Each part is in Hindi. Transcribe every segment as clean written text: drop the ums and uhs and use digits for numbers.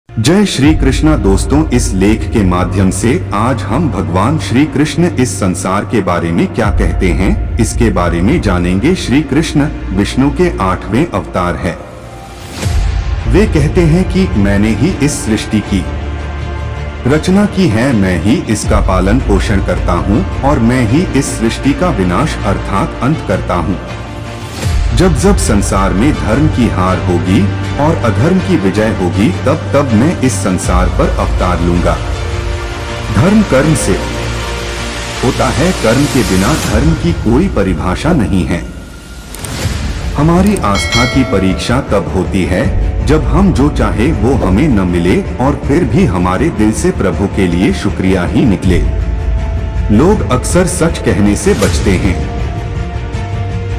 जय श्री कृष्णा दोस्तों, इस लेख के माध्यम से आज हम भगवान श्री कृष्ण इस संसार के बारे में क्या कहते हैं, इसके बारे में जानेंगे। श्री कृष्ण विष्णु के 8वें अवतार है। वे कहते हैं कि मैंने ही इस सृष्टि की रचना की है, मैं ही इसका पालन पोषण करता हूँ और मैं ही इस सृष्टि का विनाश अर्थात अंत करता हूँ। जब जब संसार में धर्म की हार होगी और अधर्म की विजय होगी, तब तब मैं इस संसार पर अवतार लूंगा। धर्म कर्म से होता है, कर्म के बिना धर्म की कोई परिभाषा नहीं है। हमारी आस्था की परीक्षा तब होती है जब हम जो चाहे वो हमें न मिले और फिर भी हमारे दिल से प्रभु के लिए शुक्रिया ही निकले। लोग अक्सर सच कहने से बचते हैं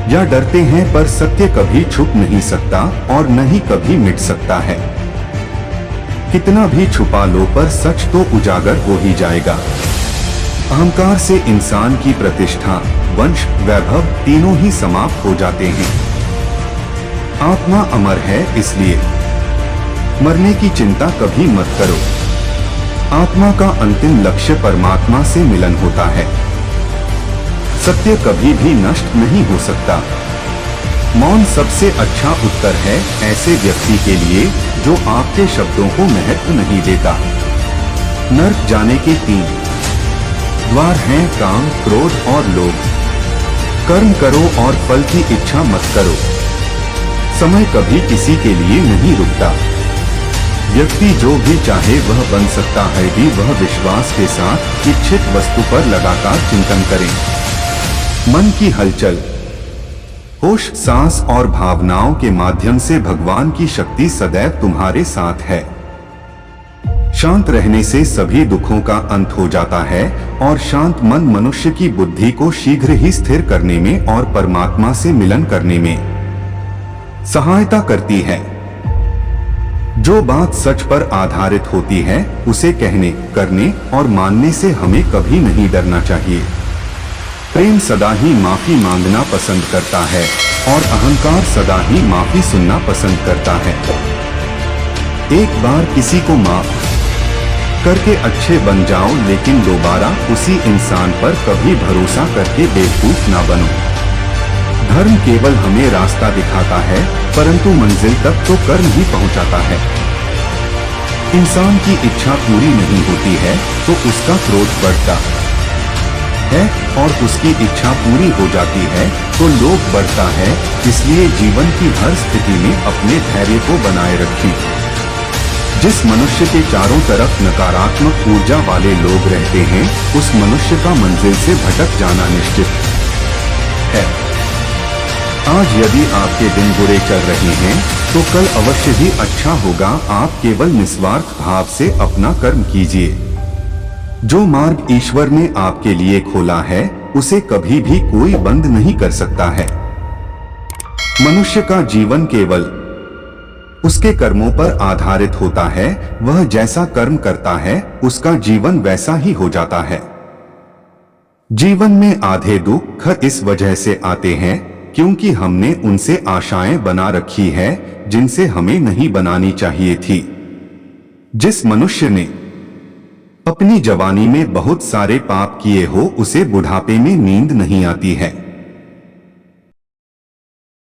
या डरते हैं, पर सत्य कभी छुप नहीं सकता और न ही कभी मिट सकता है। कितना भी छुपा लो, पर सच तो उजागर हो ही जाएगा। अहंकार से इंसान की प्रतिष्ठा, वंश, वैभव तीनों ही समाप्त हो जाते हैं। आत्मा अमर है, इसलिए मरने की चिंता कभी मत करो। आत्मा का अंतिम लक्ष्य परमात्मा से मिलन होता है। सत्य कभी भी नष्ट नहीं हो सकता। मौन सबसे अच्छा उत्तर है ऐसे व्यक्ति के लिए जो आपके शब्दों को महत्व नहीं देता। नर्क जाने के 3 द्वार हैं, काम, क्रोध और लोभ। कर्म करो और फल की इच्छा मत करो। समय कभी किसी के लिए नहीं रुकता। व्यक्ति जो भी चाहे वह बन सकता है, भी वह विश्वास के साथ इच्छित वस्तु पर लगातार चिंतन करें। मन की हलचल, होश, सांस और भावनाओं के माध्यम से भगवान की शक्ति सदैव तुम्हारे साथ है। शांत रहने से सभी दुखों का अंत हो जाता है और शांत मन मनुष्य की बुद्धि को शीघ्र ही स्थिर करने में और परमात्मा से मिलन करने में सहायता करती है। जो बात सच पर आधारित होती है उसे कहने, करने और मानने से हमें कभी नहीं डरना चाहिए। प्रेम सदा ही माफी मांगना पसंद करता है और अहंकार सदा ही माफी सुनना पसंद करता है। एक बार किसी को माफ करके अच्छे बन जाओ, लेकिन दोबारा उसी इंसान पर कभी भरोसा करके बेवकूफ ना बनो। धर्म केवल हमें रास्ता दिखाता है, परंतु मंजिल तक तो कर्म ही पहुंचाता है। इंसान की इच्छा पूरी नहीं होती है तो उसका क्रोध बढ़ता है और उसकी इच्छा पूरी हो जाती है तो लोभ बढ़ता है। इसलिए जीवन की हर स्थिति में अपने धैर्य को बनाए रखें। जिस मनुष्य के चारों तरफ नकारात्मक ऊर्जा वाले लोग रहते हैं, उस मनुष्य का मंजिल से भटक जाना निश्चित है। आज यदि आपके दिन बुरे चल रहे हैं तो कल अवश्य ही अच्छा होगा। आप केवल निस्वार्थ भाव से अपना कर्म कीजिए। जो मार्ग ईश्वर ने आपके लिए खोला है उसे कभी भी कोई बंद नहीं कर सकता है। मनुष्य का जीवन केवल उसके कर्मों पर आधारित होता है। वह जैसा कर्म करता है उसका जीवन वैसा ही हो जाता है। जीवन में आधे दुख इस वजह से आते हैं क्योंकि हमने उनसे आशाएं बना रखी है जिनसे हमें नहीं बनानी चाहिए थी। जिस मनुष्य ने अपनी जवानी में बहुत सारे पाप किए हो, उसे बुढ़ापे में नींद नहीं आती है।